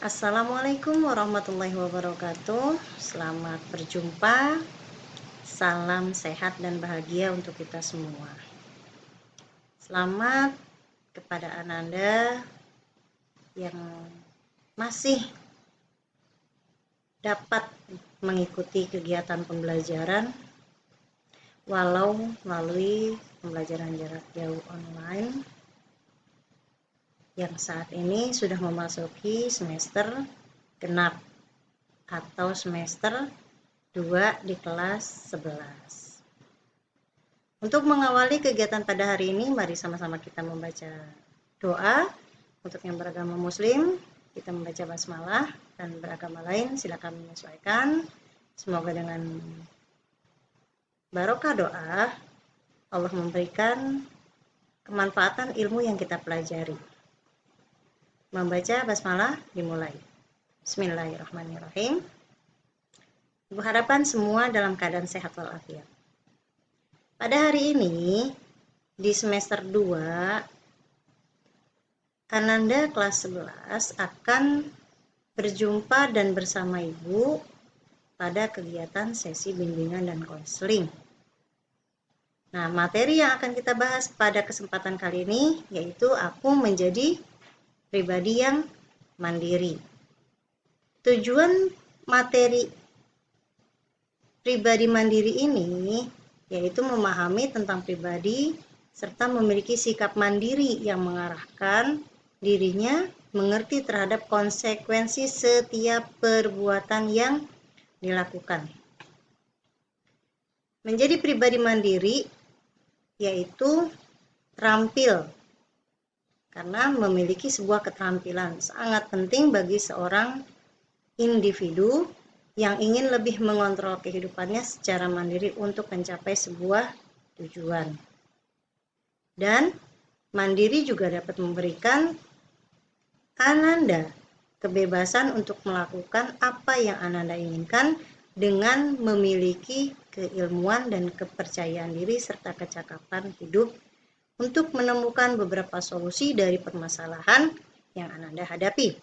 Assalamualaikum warahmatullahi wabarakatuh. Selamat berjumpa. Salam sehat dan bahagia untuk kita semua. Selamat kepada Ananda yang masih dapat mengikuti kegiatan pembelajaran walau melalui pembelajaran jarak jauh online yang saat ini sudah memasuki semester genap atau semester 2 di kelas 11. Untuk mengawali kegiatan pada hari ini, mari sama-sama kita membaca doa. Untuk yang beragama muslim, kita membaca basmalah, dan beragama lain silakan menyesuaikan. Semoga dengan barokah doa, Allah memberikan kemanfaatan ilmu yang kita pelajari. Membaca basmalah dimulai. Bismillahirrahmanirrahim. Ibu harapan semua dalam keadaan sehat walafiat. Pada hari ini, di semester 2, Ananda kelas 11 akan berjumpa dan bersama Ibu pada kegiatan sesi bimbingan dan konseling. Nah, materi yang akan kita bahas pada kesempatan kali ini yaitu aku menjadi pribadi yang mandiri. Tujuan materi pribadi mandiri ini yaitu memahami tentang pribadi serta memiliki sikap mandiri yang mengarahkan dirinya mengerti terhadap konsekuensi setiap perbuatan yang dilakukan. Menjadi pribadi mandiri yaitu terampil karena memiliki sebuah keterampilan sangat penting bagi seorang individu yang ingin lebih mengontrol kehidupannya secara mandiri untuk mencapai sebuah tujuan. Dan mandiri juga dapat memberikan Ananda kebebasan untuk melakukan apa yang Ananda inginkan dengan memiliki keilmuan dan kepercayaan diri serta kecakapan hidup untuk menemukan beberapa solusi dari permasalahan yang Ananda hadapi.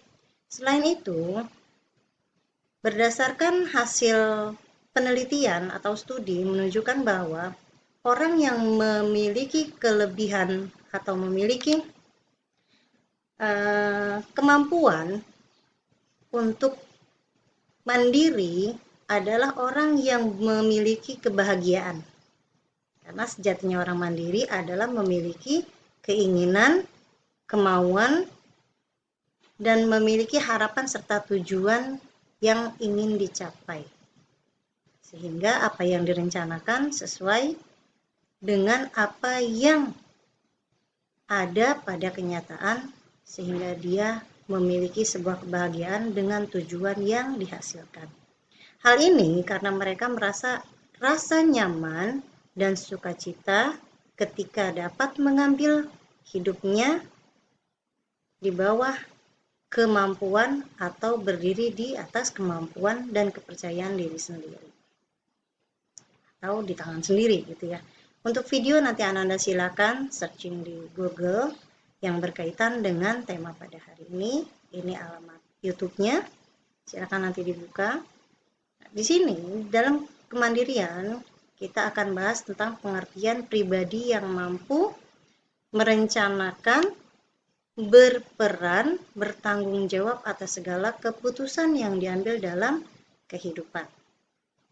Selain itu, berdasarkan hasil penelitian atau studi menunjukkan bahwa orang yang memiliki kelebihan atau memiliki kemampuan untuk mandiri adalah orang yang memiliki kebahagiaan. Karena sejatinya orang mandiri adalah memiliki keinginan, kemauan, dan memiliki harapan serta tujuan yang ingin dicapai. Sehingga apa yang direncanakan sesuai dengan apa yang ada pada kenyataan sehingga dia memiliki sebuah kebahagiaan dengan tujuan yang dihasilkan. Hal ini karena mereka merasa rasa nyaman dan sukacita ketika dapat mengambil hidupnya di bawah kemampuan atau berdiri di atas kemampuan dan kepercayaan diri sendiri atau di tangan sendiri gitu ya. Untuk video nanti Ananda silakan searching di Google yang berkaitan dengan tema pada hari ini. Ini alamat YouTube-nya. Silakan nanti dibuka. Di sini dalam kemandirian kita akan bahas tentang pengertian pribadi yang mampu merencanakan, berperan, bertanggung jawab atas segala keputusan yang diambil dalam kehidupan.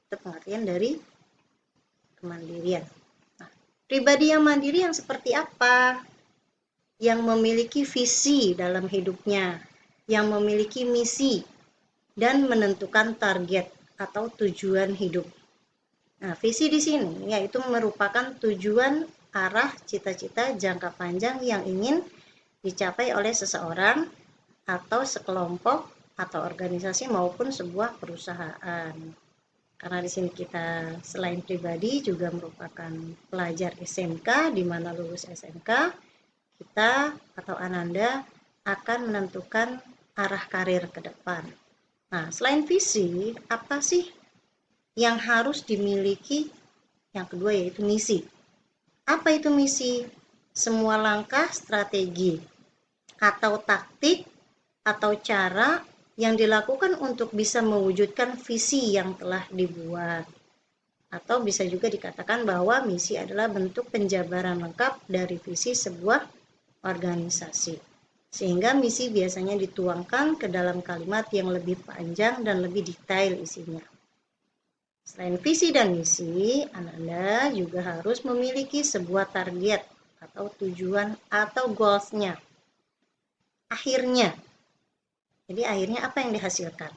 Itu pengertian dari kemandirian. Nah, pribadi yang mandiri yang seperti apa? Yang memiliki visi dalam hidupnya, yang memiliki misi, dan menentukan target atau tujuan hidup. Nah, visi di sini yaitu merupakan tujuan arah cita-cita jangka panjang yang ingin dicapai oleh seseorang atau sekelompok atau organisasi maupun sebuah perusahaan. Karena di sini kita selain pribadi juga merupakan pelajar SMK, di mana lulus SMK kita atau Ananda akan menentukan arah karir ke depan. Nah, selain visi, apa sih yang harus dimiliki? Yang kedua yaitu misi. Apa itu misi? Semua langkah, strategi, atau taktik, atau cara yang dilakukan untuk bisa mewujudkan visi yang telah dibuat. Atau bisa juga dikatakan bahwa misi adalah bentuk penjabaran lengkap dari visi sebuah organisasi. Sehingga misi biasanya dituangkan ke dalam kalimat yang lebih panjang dan lebih detail isinya. Selain visi dan misi, Anda juga harus memiliki sebuah target atau tujuan atau goals-nya. Akhirnya. Jadi akhirnya apa yang dihasilkan?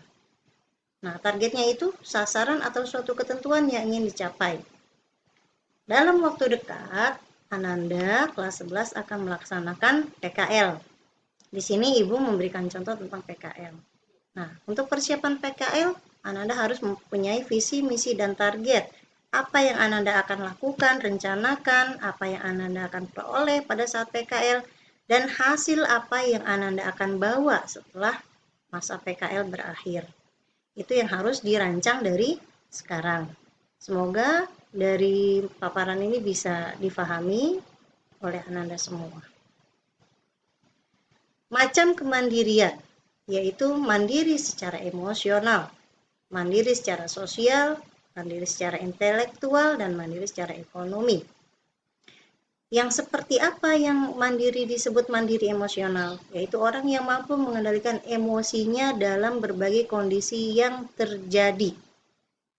Nah, targetnya itu sasaran atau suatu ketentuan yang ingin dicapai. Dalam waktu dekat, Ananda kelas 11 akan melaksanakan PKL. Di sini Ibu memberikan contoh tentang PKL. Nah, untuk persiapan PKL, Ananda harus mempunyai visi, misi, dan target. Apa yang Ananda akan lakukan, rencanakan, apa yang Ananda akan peroleh pada saat PKL, dan hasil apa yang Ananda akan bawa setelah masa PKL berakhir. Itu yang harus dirancang dari sekarang. Semoga dari paparan ini bisa difahami oleh Ananda semua. Macam kemandirian, yaitu mandiri secara emosional, mandiri secara sosial, mandiri secara intelektual, dan mandiri secara ekonomi. Yang seperti apa yang mandiri disebut mandiri emosional? Yaitu orang yang mampu mengendalikan emosinya dalam berbagai kondisi yang terjadi.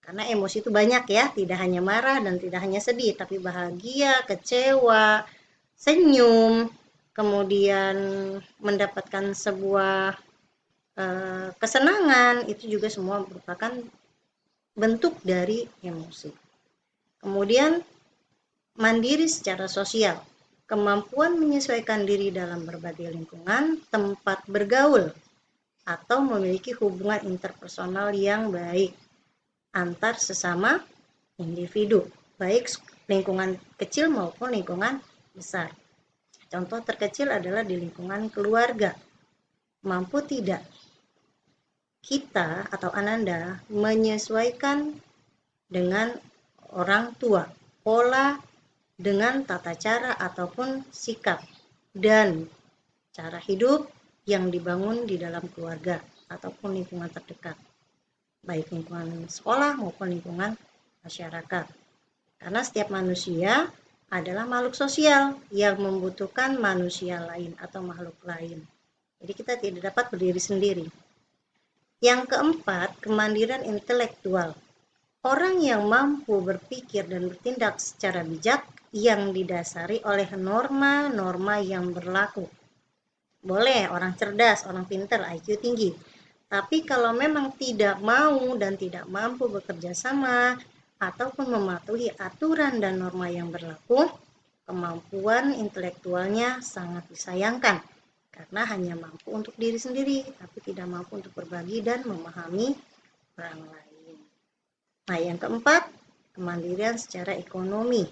Karena emosi itu banyak ya, tidak hanya marah dan tidak hanya sedih, tapi bahagia, kecewa, senyum, kemudian mendapatkan sebuah kesenangan, itu juga semua merupakan bentuk dari emosi. Kemudian mandiri secara sosial, kemampuan menyesuaikan diri dalam berbagai lingkungan, tempat bergaul, atau memiliki hubungan interpersonal yang baik antar sesama individu, baik lingkungan kecil maupun lingkungan besar. Contoh terkecil adalah di lingkungan keluarga. Mampu tidak kita atau Ananda menyesuaikan dengan orang tua, pola dengan tata cara ataupun sikap dan cara hidup yang dibangun di dalam keluarga ataupun lingkungan terdekat, baik lingkungan sekolah maupun lingkungan masyarakat. Karena setiap manusia adalah makhluk sosial yang membutuhkan manusia lain atau makhluk lain. Jadi kita tidak dapat berdiri sendiri. Yang keempat, kemandirian intelektual. Orang yang mampu berpikir dan bertindak secara bijak yang didasari oleh norma-norma yang berlaku. Boleh orang cerdas, orang pintar, IQ tinggi. Tapi kalau memang tidak mau dan tidak mampu bekerja sama ataupun mematuhi aturan dan norma yang berlaku, kemampuan intelektualnya sangat disayangkan karena hanya mampu untuk diri sendiri, tapi tidak mampu untuk berbagi dan memahami orang lain. Nah, yang keempat, kemandirian secara ekonomi.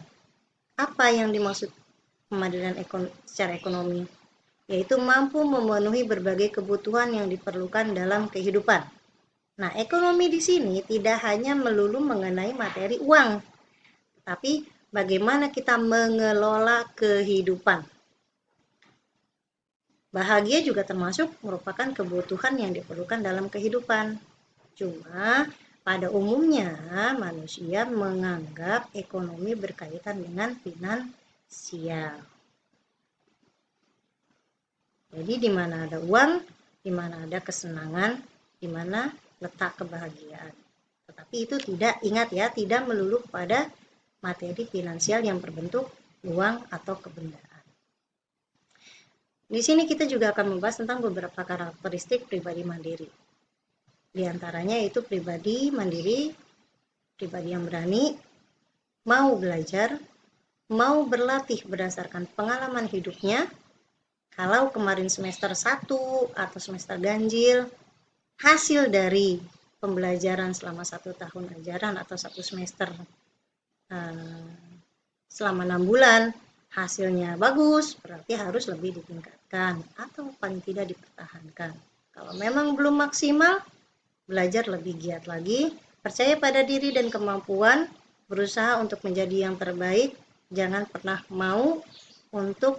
Apa yang dimaksud kemandirian secara ekonomi? Yaitu mampu memenuhi berbagai kebutuhan yang diperlukan dalam kehidupan. Nah, ekonomi di sini tidak hanya melulu mengenai materi uang, tetapi bagaimana kita mengelola kehidupan. Bahagia juga termasuk merupakan kebutuhan yang diperlukan dalam kehidupan. Cuma pada umumnya manusia menganggap ekonomi berkaitan dengan finansial. Jadi di mana ada uang, di mana ada kesenangan, di mana letak kebahagiaan. Tetapi itu ingat ya, tidak melulu pada materi finansial yang berbentuk uang atau kebendaan. Di sini kita juga akan membahas tentang beberapa karakteristik pribadi mandiri. Di antaranya itu pribadi mandiri, pribadi yang berani, mau belajar, mau berlatih berdasarkan pengalaman hidupnya. Kalau kemarin semester 1 atau semester ganjil, hasil dari pembelajaran selama 1 tahun ajaran atau 1 semester selama 6 bulan, hasilnya bagus, berarti harus lebih ditingkatkan atau paling tidak dipertahankan. Kalau memang belum maksimal, belajar lebih giat lagi, percaya pada diri dan kemampuan, berusaha untuk menjadi yang terbaik, jangan pernah mau untuk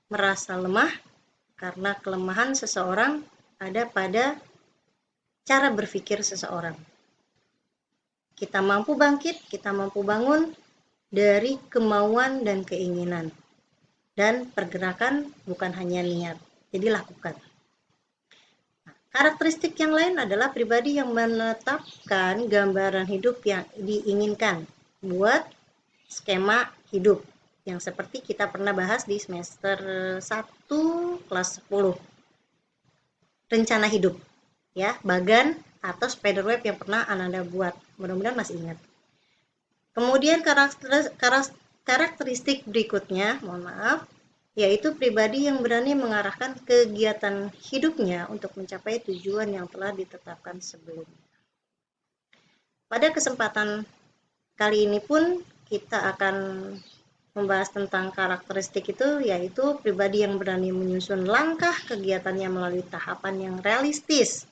merasa lemah, karena kelemahan seseorang ada pada cara berpikir seseorang. Kita mampu bangkit, kita mampu bangun dari kemauan dan keinginan. Dan pergerakan bukan hanya niat, jadi lakukan. Karakteristik yang lain adalah pribadi yang menetapkan gambaran hidup yang diinginkan buat skema hidup yang seperti kita pernah bahas di semester 1 kelas 10. Rencana hidup ya, bagan atau spiderweb yang pernah Ananda buat. Mudah-mudahan masih ingat. Kemudian karakteristik berikutnya, mohon maaf, yaitu pribadi yang berani mengarahkan kegiatan hidupnya untuk mencapai tujuan yang telah ditetapkan sebelumnya. Pada kesempatan kali ini pun kita akan membahas tentang karakteristik itu, yaitu pribadi yang berani menyusun langkah kegiatannya melalui tahapan yang realistis,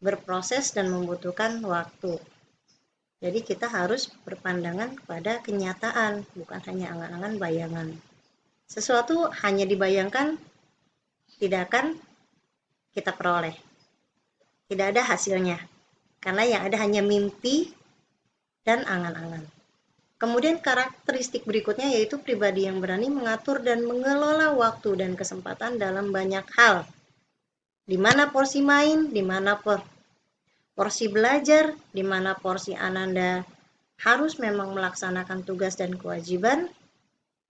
berproses dan membutuhkan waktu. Jadi kita harus berpandangan kepada kenyataan, bukan hanya angan-angan bayangan. Sesuatu hanya dibayangkan, tidak akan kita peroleh. Tidak ada hasilnya, karena yang ada hanya mimpi dan angan-angan. Kemudian karakteristik berikutnya yaitu pribadi yang berani mengatur dan mengelola waktu dan kesempatan dalam banyak hal. Di mana porsi main, di mana porsi belajar, di mana porsi Ananda harus memang melaksanakan tugas dan kewajiban,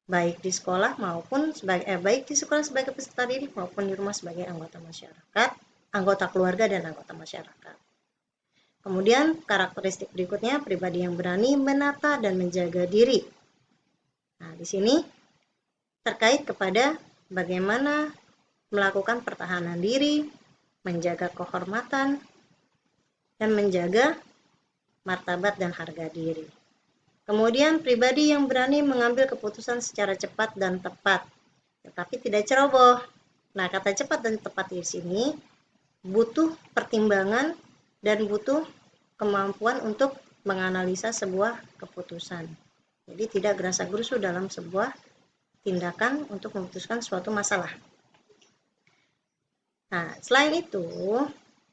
baik di sekolah maupun baik di sekolah sebagai peserta didik maupun di rumah sebagai anggota masyarakat, anggota keluarga dan anggota masyarakat. Kemudian karakteristik berikutnya pribadi yang berani menata dan menjaga diri. Nah, di sini terkait kepada bagaimana melakukan pertahanan diri, menjaga kehormatan, dan menjaga martabat dan harga diri. Kemudian pribadi yang berani mengambil keputusan secara cepat dan tepat, tetapi tidak ceroboh. Nah, kata cepat dan tepat di sini butuh pertimbangan dan butuh kemampuan untuk menganalisa sebuah keputusan. Jadi tidak gerasa-gerusu dalam sebuah tindakan untuk memutuskan suatu masalah. Nah, selain itu,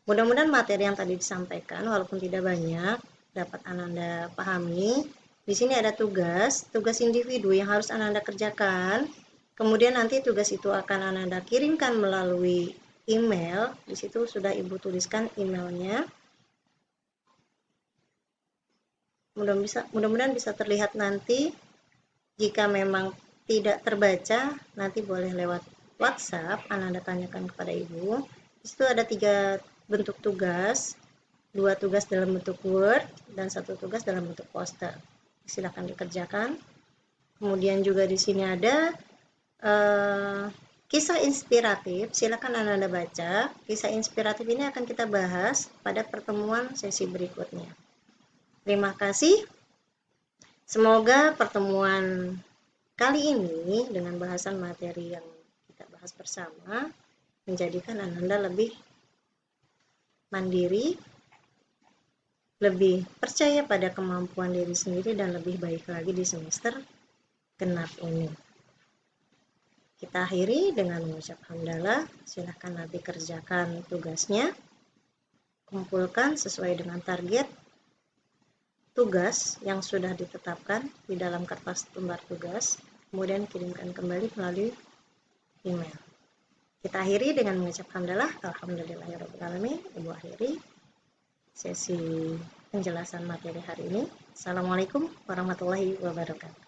mudah-mudahan materi yang tadi disampaikan walaupun tidak banyak dapat Ananda pahami. Di sini ada tugas individu yang harus Ananda kerjakan. Kemudian nanti tugas itu akan Ananda kirimkan melalui email. Di situ sudah Ibu tuliskan emailnya. Mudah-mudahan bisa terlihat nanti. Jika memang tidak terbaca, nanti boleh lewat WhatsApp Ananda tanyakan kepada Ibu. Di situ ada 3 bentuk tugas, 2 tugas dalam bentuk Word dan 1 tugas dalam bentuk poster. Silakan dikerjakan. Kemudian juga di sini ada kisah inspiratif. Silakan Ananda baca. Kisah inspiratif ini akan kita bahas pada pertemuan sesi berikutnya. Terima kasih. Semoga pertemuan kali ini dengan bahasan materi yang kita bahas bersama menjadikan Ananda lebih mandiri, lebih percaya pada kemampuan diri sendiri dan lebih baik lagi di semester genap ini. Kita akhiri dengan mengucap hamdalah. Silahkan nanti kerjakan tugasnya, kumpulkan sesuai dengan target tugas yang sudah ditetapkan di dalam kertas lembar tugas, kemudian kirimkan kembali melalui email. Kita akhiri dengan mengucap hamdalah. Alhamdulillahirrahmanirrahim. Ibu akhiri sesi penjelasan materi hari ini. Assalamualaikum warahmatullahi wabarakatuh.